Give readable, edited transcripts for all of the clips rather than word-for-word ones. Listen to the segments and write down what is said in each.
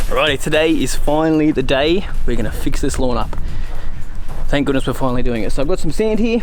Alrighty, today is finally the day we're going to fix this lawn up. Thank goodness we're finally doing it. So I've got some sand here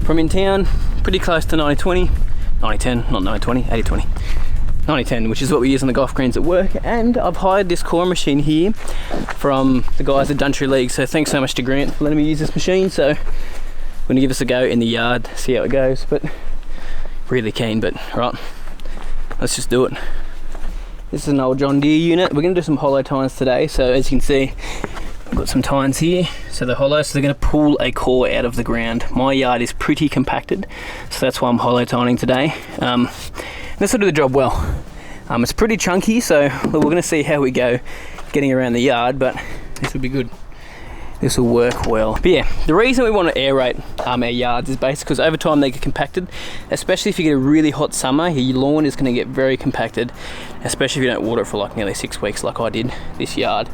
from in town, pretty close to 90-20, 90-10, not 90-20, 80-20, 90-10, which is what we use on the golf greens at work. And I've hired this core machine here from the guys at Duntry League. So thanks so much to Grant for letting me use this machine. So I'm going to give this a go in the yard, see how it goes. But really keen, but right, let's just do it. This is an old John Deere unit. We're going to do some hollow tines today. So as you can see, I've got some tines here. So they're hollow, so they're going to pull a core out of the ground. My yard is pretty compacted, so that's why I'm hollow tining today. This will do the job well. It's pretty chunky, so we're going to see how we go getting around the yard, but this will be good. This will work well. But yeah, the reason we want to aerate our yards is basically because over time they get compacted, especially if you get a really hot summer. Your lawn is going to get very compacted, especially if you don't water it for like nearly 6 weeks like I did. This yard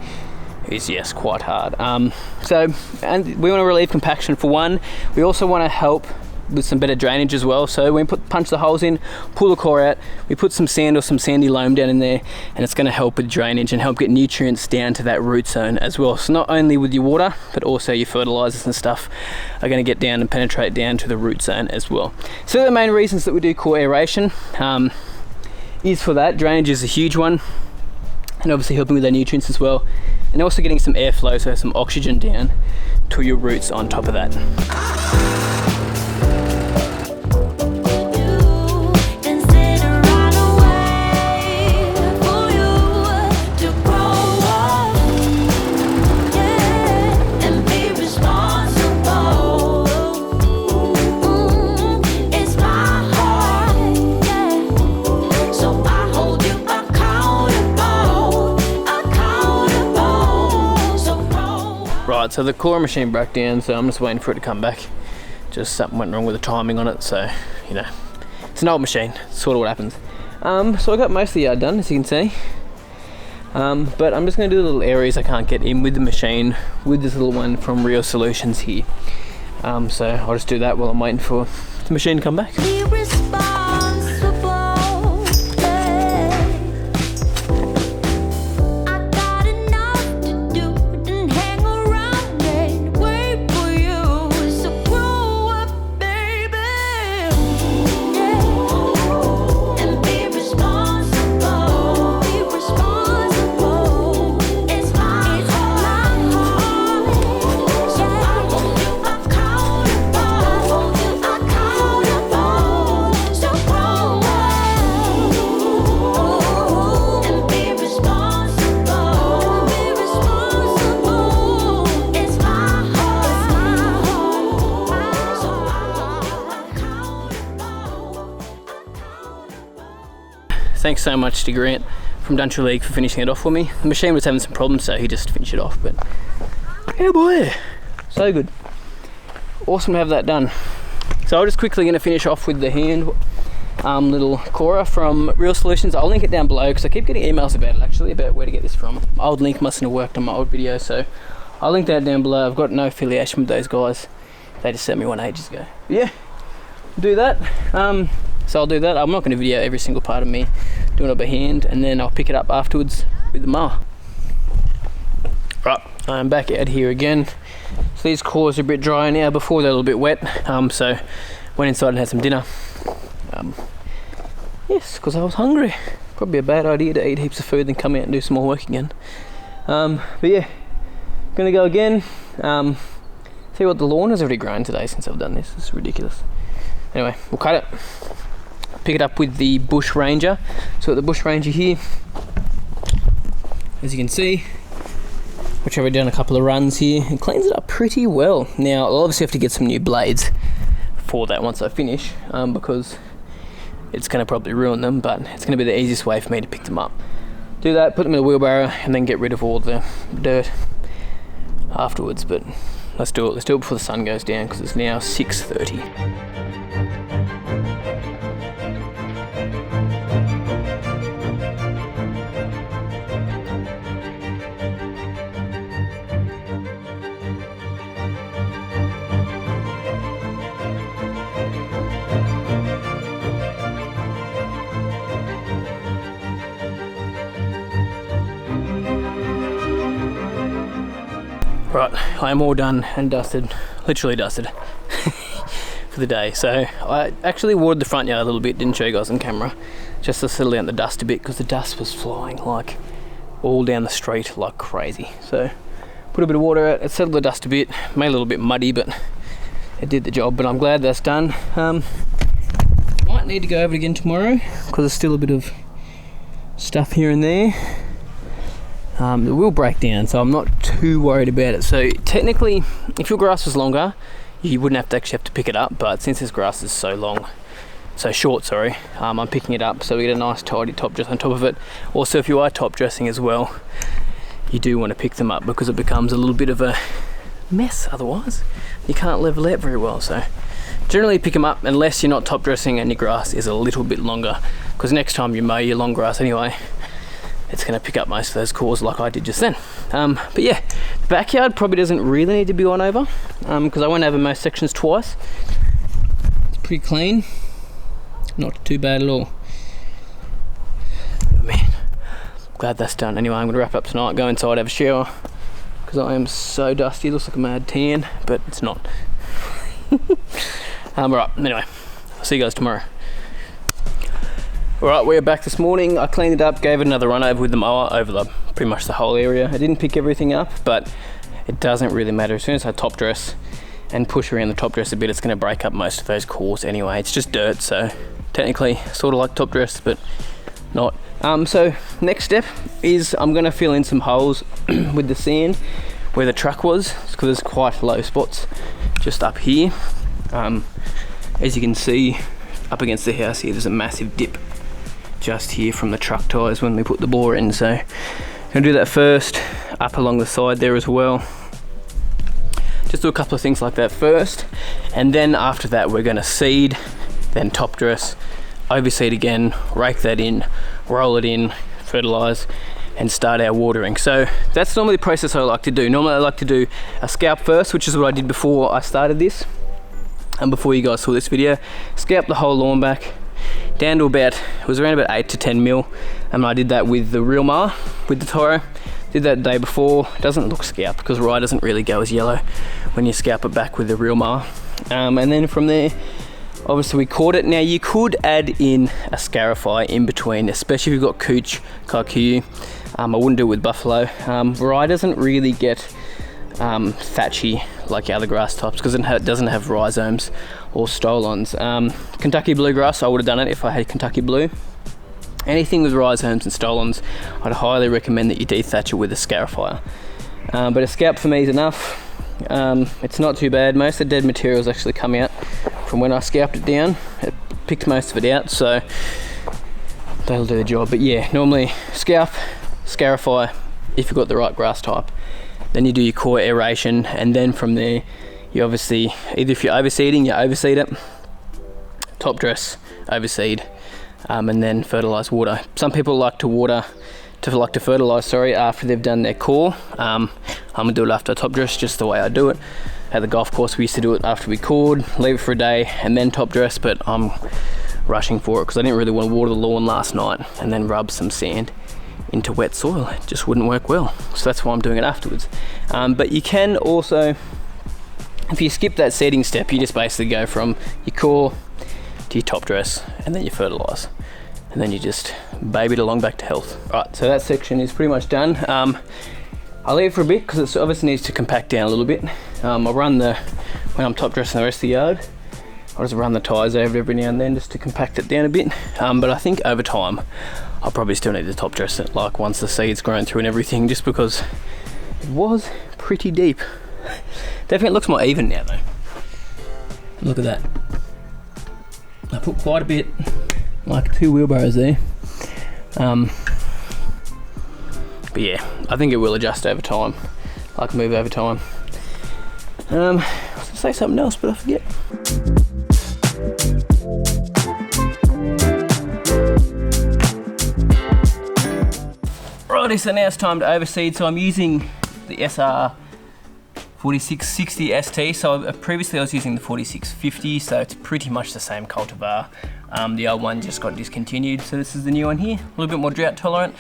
is, yes, quite hard. And we want to relieve compaction for one. We also want to help with some better drainage as well. So when we punch the holes in, pull the core out, we put some sand or some sandy loam down in there, and it's going to help with drainage and help get nutrients down to that root zone as well. So not only with your water, but also your fertilizers and stuff are going to get down and penetrate down to the root zone as well. So the main reasons that we do core aeration is for that. Drainage is a huge one, and obviously helping with our nutrients as well, and also getting some airflow, so some oxygen down to your roots on top of that. Right, so the core machine broke down, so I'm just waiting for it to come back. Just something went wrong with the timing on it, so, you know, it's an old machine, it's sort of what happens. So I got most of the yard done, as you can see. But I'm just going to do the little areas I can't get in with the machine, with this little one from Real Solutions here. So I'll just do that while I'm waiting for the machine to come back. Thanks so much to Grant from Duntry League for finishing it off for me. The machine was having some problems, so he just finished it off, but yeah boy, so good. Awesome to have that done. So I'm just quickly going to finish off with the hand little corer from Real Solutions. I'll link it down below because I keep getting emails about it actually, about where to get this from. My old link mustn't have worked on my old video, so I'll link that down below. I've got no affiliation with those guys. They just sent me one ages ago. But yeah, do that. So I'll do that. I'm not going to video every single part of me doing it by hand, and then I'll pick it up afterwards with the mower. Right, I'm back out here again. So these cores are a bit drier now. Before they're a little bit wet. So went inside and had some dinner. Yes, because I was hungry. Probably a bad idea to eat heaps of food and come out and do some more work again. But yeah, gonna go again. See what, the lawn has already grown today since I've done this. It's ridiculous. Anyway, we'll cut it. Pick it up with the Bush Ranger. So the Bush Ranger here, as you can see, which I've done a couple of runs here, it cleans it up pretty well. Now I'll obviously have to get some new blades for that once I finish, because it's going to probably ruin them, but it's going to be the easiest way for me to pick them up. Do that, put them in the wheelbarrow, and then get rid of all the dirt afterwards. But let's do it. Let's do it before the sun goes down, because it's now 6:30. Right, I am all done and dusted, literally dusted for the day. So I actually watered the front yard a little bit, didn't show you guys on camera, just to settle down the dust a bit because the dust was flying like all down the street like crazy. So put a bit of water out, it settled the dust a bit, made it a little bit muddy, but it did the job. But I'm glad that's done. Might need to go over it again tomorrow because there's still a bit of stuff here and there. It will break down, so I'm not too worried about it. So technically, if your grass was longer, you wouldn't have to pick it up, but since this grass is so short, I'm picking it up so we get a nice tidy top dress on top of it. Also, if you are top dressing as well, you do want to pick them up because it becomes a little bit of a mess otherwise. You can't level out very well, so generally pick them up unless you're not top dressing and your grass is a little bit longer, because next time you mow your long grass anyway, it's going to pick up most of those cores like I did just then. But yeah, the backyard probably doesn't really need to be gone over because I went over most sections twice. It's pretty clean, not too bad at all. But man, glad that's done. Anyway, I'm going to wrap up tonight, go inside, have a shower because I am so dusty. It looks like a mad tan, but it's not. Alright, anyway, I'll see you guys tomorrow. Alright, we're back this morning. I cleaned it up, gave it another run over with the mower over pretty much the whole area. I didn't pick everything up, but it doesn't really matter. As soon as I top dress and push around the top dress a bit, it's going to break up most of those cores anyway. It's just dirt, so technically sort of like top dress, but not. So next step is I'm going to fill in some holes with the sand where the truck was, because there's quite low spots just up here. As you can see up against the house here, there's a massive dip just here from the truck tyres when we put the bore in. So I'm going to do that first, up along the side there as well. Just do a couple of things like that first, and then after that we're going to seed, then top dress, overseed again, rake that in, roll it in, fertilise, and start our watering. So that's normally the process I like to do. Normally I like to do a scalp first, which is what I did before I started this and before you guys saw this video. Scalp the whole lawn back down to about, it was around about 8 to 10 mil, and I did that with the real mower, with the Toro. Did that the day before. It doesn't look scalped because rye doesn't really go as yellow when you scalp it back with the real mower. And then from there, obviously we caught it. Now you could add in a scarify in between, especially if you've got cooch, Kikuyu. I wouldn't do it with buffalo. Rye doesn't really get thatchy like other grass types because it doesn't have rhizomes or stolons. Kentucky bluegrass, I would have done it if I had Kentucky blue. Anything with rhizomes and stolons, I'd highly recommend that you dethatch it with a scarifier. But a scalp for me is enough. It's not too bad. Most of the dead materials actually come out from when I scalped it down. It picked most of it out, so that'll do the job. But yeah, normally scalp, scarify if you've got the right grass type. Then you do your core aeration, and then from there you obviously, either if you're overseeding, you overseed it, top dress, overseed, and then fertilise, water. Some people like to fertilise after they've done their core. I'm gonna do it after I top dress, just the way I do it. At the golf course we used to do it after we cored, leave it for a day and then top dress, but I'm rushing for it because I didn't really want to water the lawn last night and then rub some sand into wet soil. It just wouldn't work well, so that's why I'm doing it afterwards. But you can also, if you skip that seeding step, you just basically go from your core to your top dress and then you fertilise, and then you just baby it along back to health. Right, so that section is pretty much done. I'll leave it for a bit because it obviously needs to compact down a little bit. I'll run when I'm top dressing the rest of the yard, I'll just run the tyres over it every now and then just to compact it down a bit. But I think over time I'll probably still need to top dress it, like once the seed's grown through and everything, just because it was pretty deep. Definitely looks more even now though. Look at that. I put quite a bit, like 2 wheelbarrows there. But yeah, I think it will adjust over time, like move over time. I was gonna say something else, but I forget. Righty, so now it's time to overseed. So I'm using the SR 4660 ST. So previously I was using the 4650, so it's pretty much the same cultivar. The old one just got discontinued, so this is the new one here. A little bit more drought tolerant,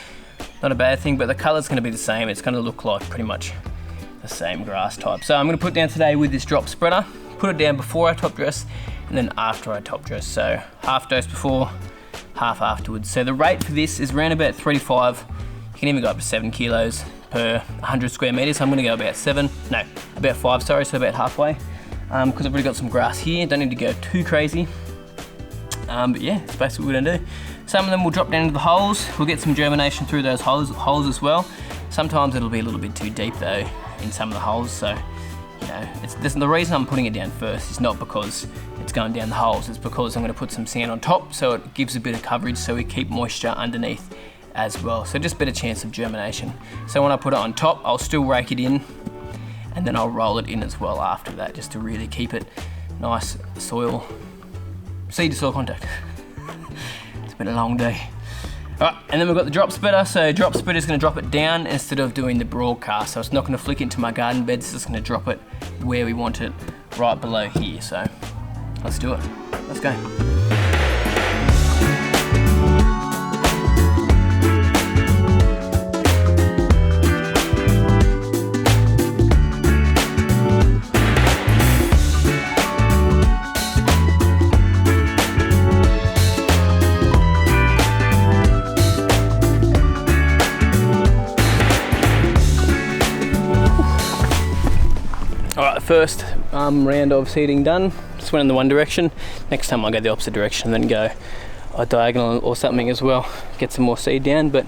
not a bad thing, but the colour's going to be the same. It's going to look like pretty much the same grass type. So I'm going to put down today with this drop spreader, put it down before I top dress and then after I top dress. So half dose before, half afterwards. So the rate for this is around about 3 to 5. You can even go up to 7 kilos per 100 square meters. So I'm going to go about 5, sorry, so about halfway. Because I've already got some grass here, don't need to go too crazy. But yeah, that's basically what we're going to do. Some of them will drop down into the holes. We'll get some germination through those holes as well. Sometimes it'll be a little bit too deep though in some of the holes. So, you know, the reason I'm putting it down first is not because it's going down the holes. It's because I'm going to put some sand on top so it gives a bit of coverage so we keep moisture underneath as well. So just a better chance of germination. So when I put it on top, I'll still rake it in and then I'll roll it in as well after that, just to really keep it nice seed to soil contact. It's been a long day. All right, and then we've got the drop spreader. So drop spreader is going to drop it down instead of doing the broadcast. So it's not going to flick into my garden bed, it's just going to drop it where we want it, right below here. So let's do it. Let's go. First round of seeding done. Just went in the one direction. Next time I'll go the opposite direction and then go a diagonal or something as well. Get some more seed down, but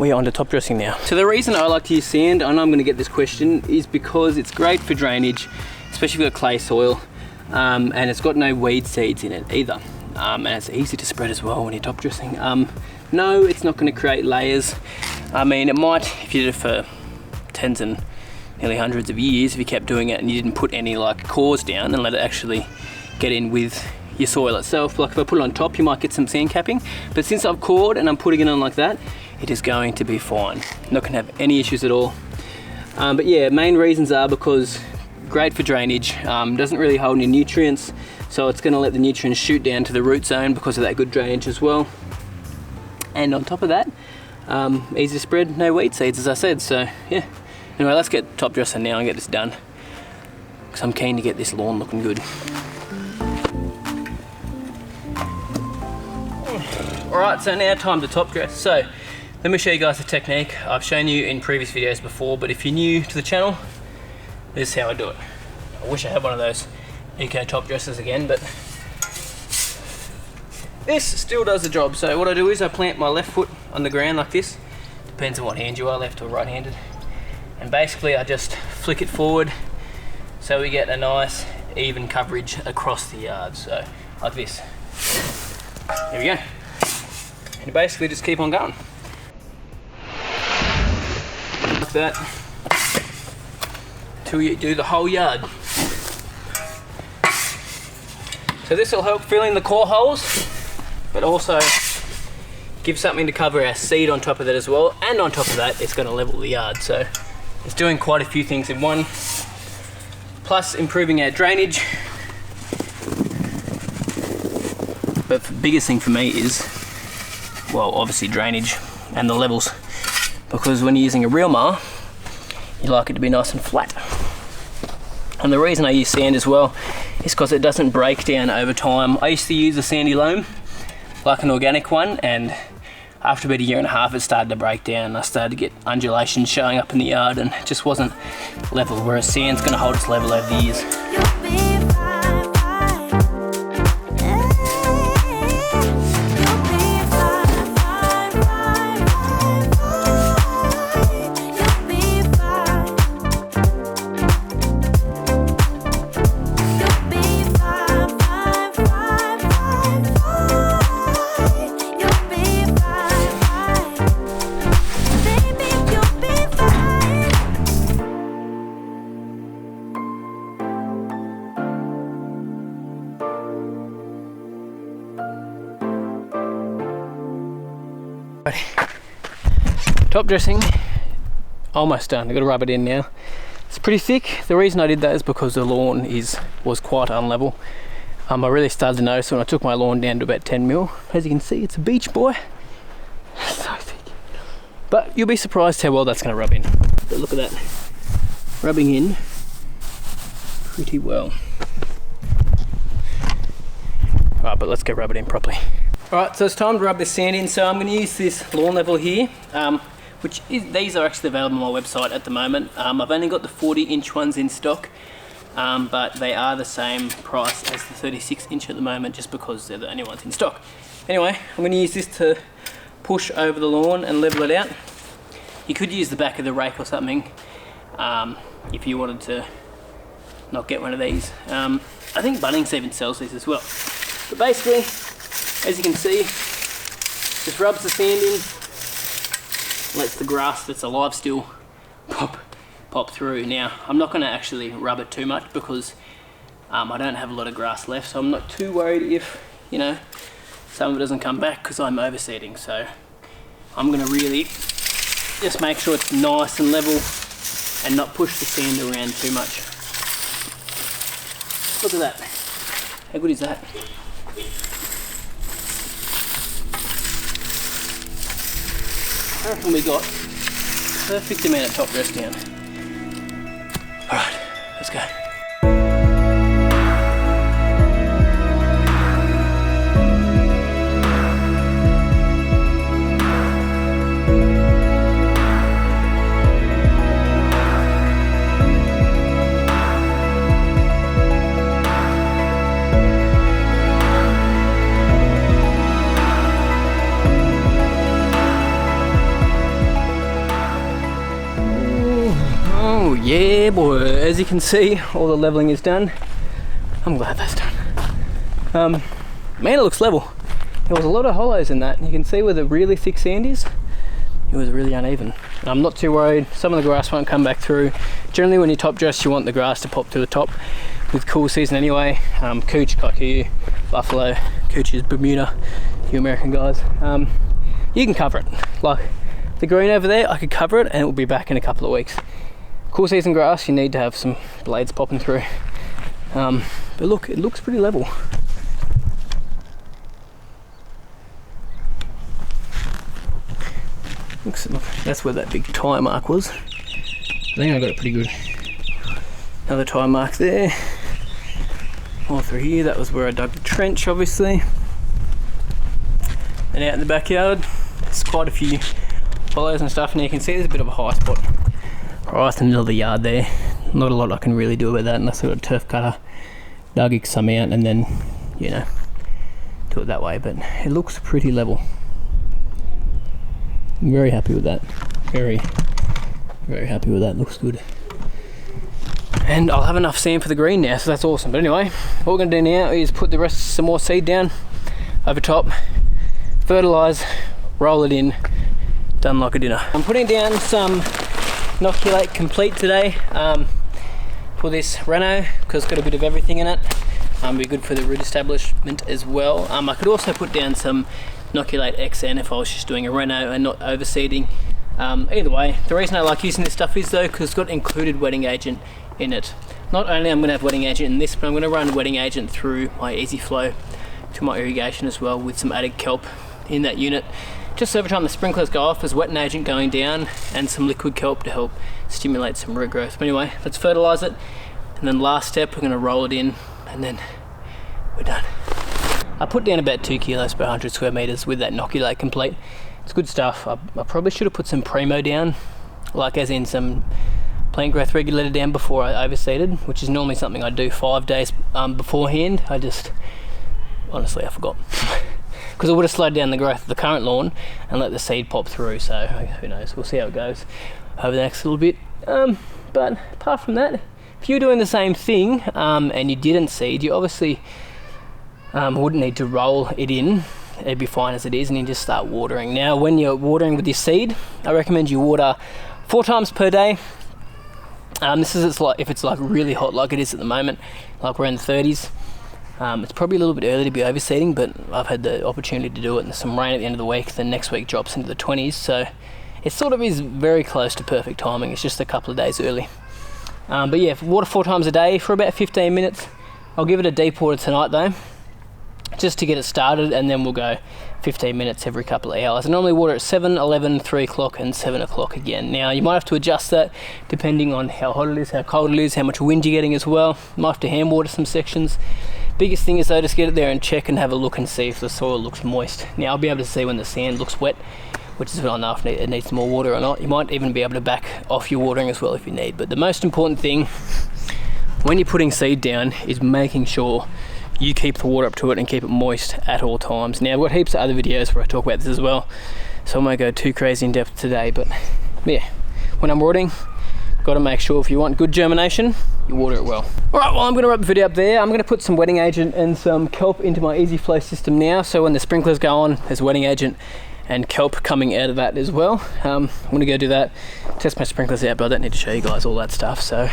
we're on to top dressing now. So the reason I like to use sand, I know I'm going to get this question, is because it's great for drainage, especially with clay soil, and it's got no weed seeds in it either. And it's easy to spread as well when you're top dressing. No, it's not going to create layers. I mean, it might if you did it for tens and nearly hundreds of years if you kept doing it and you didn't put any like cores down and let it actually get in with your soil itself. Like if I put it on top, you might get some sand capping, but since I've cored and I'm putting it on like that, it is going to be fine. Not going to have any issues at all. But yeah, main reasons are because great for drainage, doesn't really hold any nutrients, so it's going to let the nutrients shoot down to the root zone because of that good drainage as well. And on top of that, easy to spread, no weed seeds as I said, so yeah. Anyway, let's get top dressing now and get this done, because I'm keen to get this lawn looking good. Alright, so now time to top dress. So, let me show you guys the technique. I've shown you in previous videos before, but if you're new to the channel, this is how I do it. I wish I had one of those eco top dressers again, but this still does the job. So what I do is I plant my left foot on the ground like this. Depends on what hand you are, left or right-handed. And basically I just flick it forward so we get a nice even coverage across the yard, so like this. There we go. And you basically just keep on going. Like that until you do the whole yard. So this will help fill in the core holes, but also give something to cover our seed on top of that as well, and on top of that it's going to level the yard. So it's doing quite a few things in one, plus improving our drainage. But the biggest thing for me is, well, obviously drainage and the levels, because when you're using a real mower, you like it to be nice and flat. And the reason I use sand as well is because it doesn't break down over time. I used to use a sandy loam, like an organic one, and after about a year and a half it started to break down. I started to get undulations showing up in the yard and it just wasn't level, whereas sand's going to hold its level over the years. Top dressing, almost done. I've got to rub it in now. It's pretty thick. The reason I did that is because the lawn was quite unlevel. I really started to notice when I took my lawn down to about 10 mil. As you can see, it's a beach boy. So thick. But you'll be surprised how well that's going to rub in. But look at that. rubbing in pretty well. Alright, but let's go rub it in properly. Alright, so it's time to rub this sand in. So I'm going to use this lawn level here, these are actually available on my website at the moment. I've only got the 40-inch ones in stock, but they are the same price as the 36-inch at the moment, just because they're the only ones in stock. Anyway, I'm going to use this to push over the lawn and level it out. You could use the back of the rake or something if you wanted to not get one of these. I think Bunnings even sells these as well. But basically, as you can see, just rubs the sand in, lets the grass that's alive still pop through. Now, I'm not going to actually rub it too much because I don't have a lot of grass left, so I'm not too worried if, you know, some of it doesn't come back because I'm overseeding. So I'm going to really just make sure it's nice and level and not push the sand around too much. Look at that. How good is that? I reckon we got perfect amount of top dress down. Alright, let's go. Yeah boy, as you can see, all the leveling is done. I'm glad that's done. Man, it looks level. There was a lot of hollows in that. You can see where the really thick sand is. It was really uneven. I'm not too worried. Some of the grass won't come back through. Generally when you top dress, you want the grass to pop to the top with cool season anyway. Cooch, Kikuyu, Buffalo, Cooch is Bermuda, you American guys. You can cover it. Like the green over there, I could cover it and it will be back in a couple of weeks. Cool season grass, you need to have some blades popping through. But look, it looks pretty level. Look, that's where that big tyre mark was. I think I got it pretty good. Another tyre mark there. All through here, that was where I dug the trench, obviously. And out in the backyard, there's quite a few hollows and stuff, and you can see there's a bit of a high spot right in the middle of the yard there. Not a lot I can really do about that unless I've got a turf cutter, dug some out and then, you know, do it that way. But it looks pretty level. I'm very happy with that. Very, very happy with that. Looks good. And I'll have enough sand for the green now, so that's awesome. But anyway, what we're going to do now is put the rest, some more seed down over top, fertilise, roll it in, done like a dinner. I'm putting down some Inoculate Complete today for this Reno because it's got a bit of everything in it. Be good for the root establishment as well. I could also put down some Inoculate XN if I was just doing a Reno and not overseeding. Either way, the reason I like using this stuff is though because it's got included wetting agent in it. Not only I'm going to have wetting agent in this, but I'm going to run wetting agent through my Easy Flow to my irrigation as well with some added kelp in that unit. Just every time the sprinklers go off, there's wetting agent going down and some liquid kelp to help stimulate some root growth. But anyway, let's fertilise it. And then last step, we're going to roll it in and then we're done. I put down about 2 kilos per 100 square metres with that Inoculate Complete. It's good stuff. I probably should have put some Primo down, like as in some plant growth regulator down before I overseeded, which is normally something I do 5 days beforehand. Honestly, I forgot. Because it would have slowed down the growth of the current lawn and let the seed pop through, so who knows, we'll see how it goes over the next little bit. But apart from that, if you're doing the same thing and you didn't seed, you obviously wouldn't need to roll it in. It'd be fine as it is, and you just start watering. Now when you're watering with your seed, I recommend you water 4 times per day. This is like if it's like really hot like it is at the moment, like we're in the 30s. It's probably a little bit early to be overseeding, but I've had the opportunity to do it, and there's some rain at the end of the week. Then next week drops into the 20s, so it sort of is very close to perfect timing. It's just a couple of days early. But yeah, water 4 times a day for about 15 minutes. I'll give it a deep water tonight though, just to get it started, and then we'll go 15 minutes every couple of hours. I normally water at 7, 11, 3 o'clock and 7 o'clock again. Now you might have to adjust that depending on how hot it is, how cold it is, how much wind you're getting as well. You might have to hand water some sections. Biggest thing is though, just get it there and check and have a look and see if the soil looks moist. Now I'll be able to see when the sand looks wet, which is when I know if it needs more water or not. You might even be able to back off your watering as well if you need. But the most important thing when you're putting seed down is making sure you keep the water up to it and keep it moist at all times. Now I've got heaps of other videos where I talk about this as well, so I won't go too crazy in depth today, but yeah, when I'm watering, got to make sure if you want good germination, you water it well. Alright, well I'm going to wrap the video up there. I'm going to put some wetting agent and some kelp into my easy flow system now, so when the sprinklers go on, there's wetting agent and kelp coming out of that as well. I'm going to go do that, test my sprinklers out, but I don't need to show you guys all that stuff. So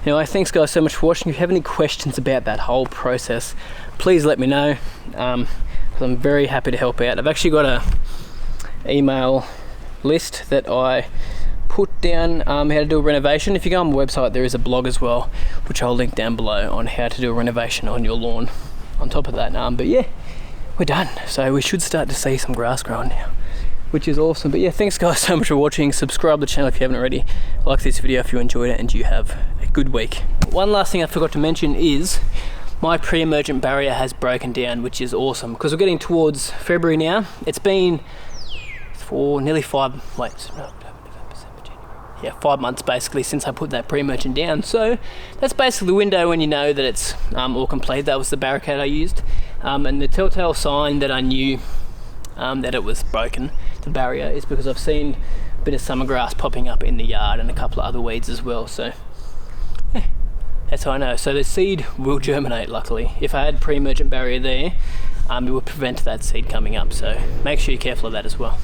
anyway, thanks guys so much for watching. If you have any questions about that whole process, please let me know, because I'm very happy to help out. I've actually got a email list that I put down how to do a renovation. If you go on my website, there is a blog as well, which I'll link down below, on how to do a renovation on your lawn on top of that. But yeah, we're done. So we should start to see some grass growing now, which is awesome. But yeah, thanks guys so much for watching. Subscribe to the channel if you haven't already. Like this video if you enjoyed it, and you have a good week. One last thing I forgot to mention is my pre-emergent barrier has broken down, which is awesome because we're getting towards February now. It's been for nearly 5 months basically since I put that pre-emergent down. So that's basically the window when you know that it's all complete. That was the barricade I used, and the telltale sign that I knew that it was broken, the barrier, is because I've seen a bit of summer grass popping up in the yard and a couple of other weeds as well. So yeah, that's how I know. So the seed will germinate, luckily. If I had pre-emergent barrier there, it would prevent that seed coming up, so make sure you're careful of that as well.